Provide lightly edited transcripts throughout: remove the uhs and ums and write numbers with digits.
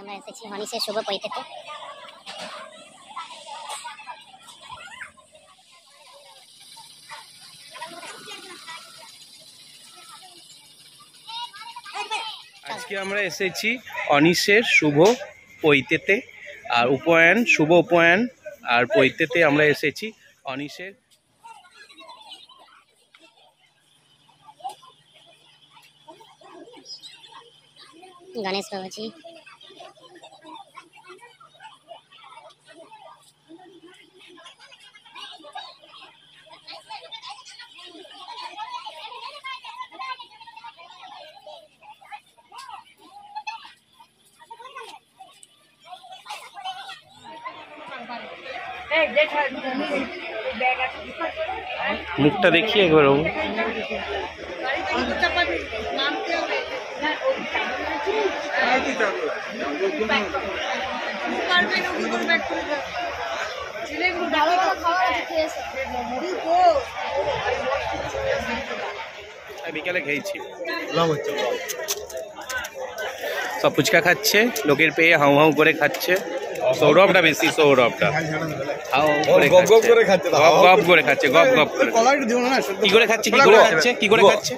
আমরা এসেছি হনিশের শুভ পৈতেতে। আজকে আমরা এসেছি অনিশের শুভ পৈতেতে, আর উপনয়ন শুভ উপনয়ন আর পৈতেতে আমরা এসেছি অনিশের। গণেশ বাবাজি মুখটা দেখি একবার। বিকালে খেয়েছি, সব ফুচকা খাচ্ছে, লোকের পেয়ে হাউ হাউ করে খাচ্ছে। সৌরভটা বেশি, সৌরভটা গপ গপ করে খাচ্ছে, গপ গপ করে। কি করে খাচ্ছে, কি করে খাচ্ছে, কি করে খাচ্ছে,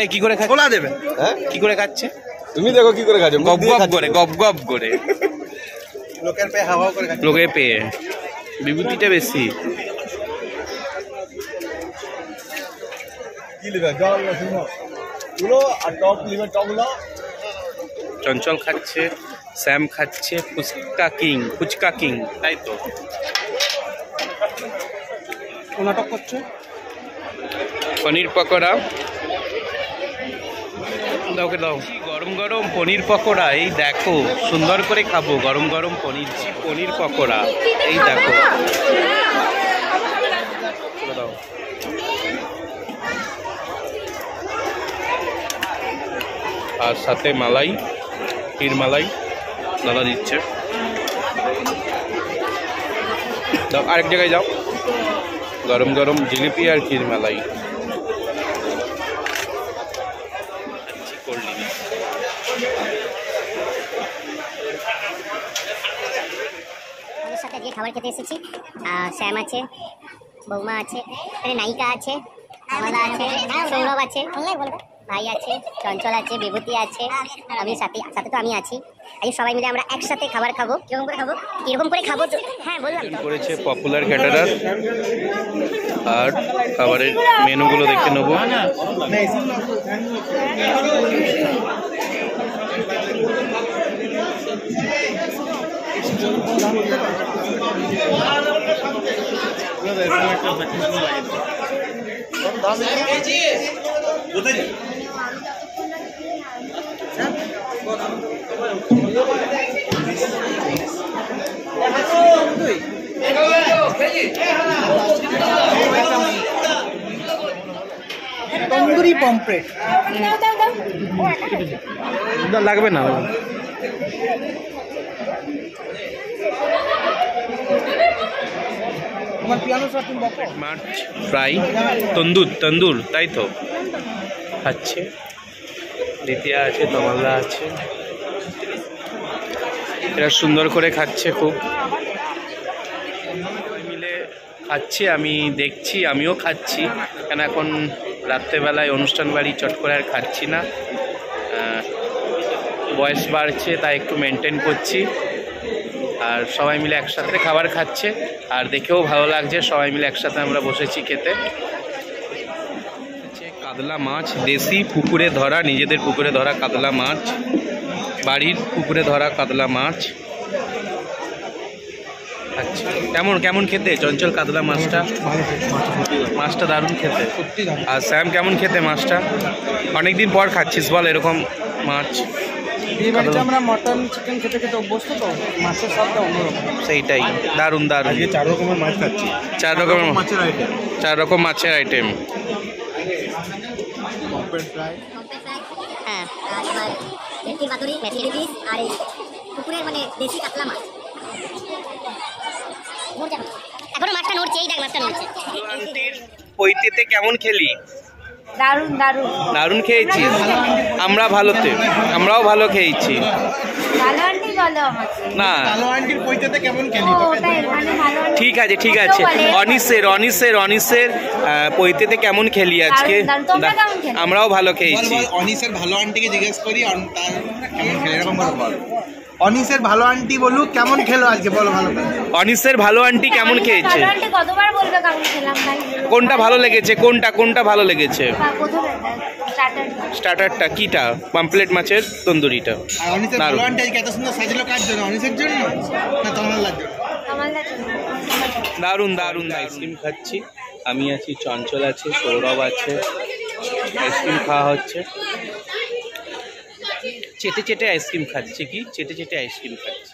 এই কি করে খাচ্ছে, দেবে কি করে খাচ্ছে তুমি দেখো কি করে খাচ্ছে, গপ গপ করে, গপ গপ করে, লোকের পেয়ে হাওয়া করে খাচ্ছে। লোকের পেয়ে বিভূতিটা বেশি। কি লিবে জল গুলো আর টক লিবে, টকগুলো চঞ্চল খাচ্ছে, স্যাম খাচ্ছে, ফুচকা কিং, ফুচকা কিং, তাই তো নাটক করছে। পনির পকোড়া দাও, দাও গরম গরম পনির পকোড়া। এই দেখো সুন্দর করে খাবো গরম গরম পনির পকোড়া। এই দেখো দাও। আর সাথে মালাই, ক্ষীর মালাই দাদা দিচ্ছে। দাও আরেক জায়গায় যাও, গরম গরম জিলিপি আর ক্ষীর মালাই। সাথে আজকে খাবার খেতে এসেছি। শ্যাম আছে, বৌমা আছে, নায়িকা আছে, আমাদা আছে, সৌরভ আছে, ভাই আছে, চঞ্চল আছে, বিভূতি আছে, আমি সাথে তো আমি আছি। আজকে সবাই মিলে আমরা একসাথে খাবার খাবো। কিরকম করে খাবো হ্যাঁ বললাম। করেছে পপুলার ক্যাটারার। আর খাবারের মেনুগুলো দেখে নেবো। তন্দুরি পমফ্রেট লাগবে না, মাছ ফ্রাই, তন্দুর তাই তো খাচ্ছে। দ্বিতীয় আছে, তমালদা আছে, এরা সুন্দর করে খাচ্ছে, খুব মিলে খাচ্ছে। আমি দেখছি, আমিও খাচ্ছি, কেন এখন রাত্রেবেলায় অনুষ্ঠান বাড়ি চট করে আর খাচ্ছি না। বয়স বাড়ছে তাই একটু মেনটেন করছি। আর সবাই মিলে একসাথে খাবার খাচ্ছে, আর দেখেও ভালো লাগছে সবাই মিলে একসাথে আমরা বসেছি খেতে। কাতলা মাছ, দেশি পুকুরে ধরা, নিজেদের পুকুরে ধরা কাতলা মাছ, বাড়ির পুকুরে ধরা কাতলা মাছ। আচ্ছা, কেমন খেতে চঞ্চল কাতলা মাছটা? মাছটা দারুণ খেতে। আর শ্যাম কেমন খেতে মাছটা? অনেকদিন পর খাচ্ছিস বল এরকম মাছ? আমরা মটন চিকেন খেতে খেতে অভ্যস্ত, তো মাছের স্বাদটা অন্যরকম। সেইটাই, দারুণ দারুণ। 4 রকমের মাছ খাচ্ছি, 4 রকম মাছের আইটেম। হ্যাঁ, মেথি পাতুরি, মেথি পিস আর এই পুকুরের মানে দেশি কাতলা মাছ। এখনো মাছটা নড়ছে, এই দেখ মাছটা নড়ছে। পৈতেতে কেমন খেলি? দারুণ দারুণ দারুণ খেয়েছিস। আমরাও ভালো খেয়েছি। ভালো আন্টি বলো আমাকে। না ভালো আন্টির পৈতেতে কেমন খেলি? ও, ওটাই, মানে ভালো আন্টি। ঠিক আছে ঠিক আছে। অনিসের পৈতেতে কেমন খেলি আজকে? দারুণ, তোমরা কেমন খেলে? আমরাও ভালো বল খেয়েছি। বল, অনিসের ভালো আন্টিকে জিজ্ঞেস করি তার কেমন খেলে, এরকম করে বল। অনিসের ভালো আন্টি বলুক কেমন খেলো আজকে, বলো ভালো করে। অনিসের ভালো আন্টি কেমন খেয়েছে? ভালো আন্টি কতবার বলবে কেমন খেলাম ভাই? কোনটা ভালো লেগেছে? কোনটা ভালো লেগেছে? প্রথমে স্টার্টার। স্টার্টারটা কিটা? পাম্পলেট মাছের তন্দুরিটা। আর অনিসের দারুণ। ভালো আন্টি আজকে এত সুন্দর সাজলো কার জন্য? অনিসের জন্য না তমাল্লার জন্য? কামালদা দারুণ আইসক্রিম খাচ্ছি। আমি আছি, চঞ্চল আছে, সৌরভ আছে, আইসক্রিম খাওয়া হচ্ছে। চেটে আইসক্রিম খাচ্ছি। কি চেটে আইসক্রিম খাচ্ছি।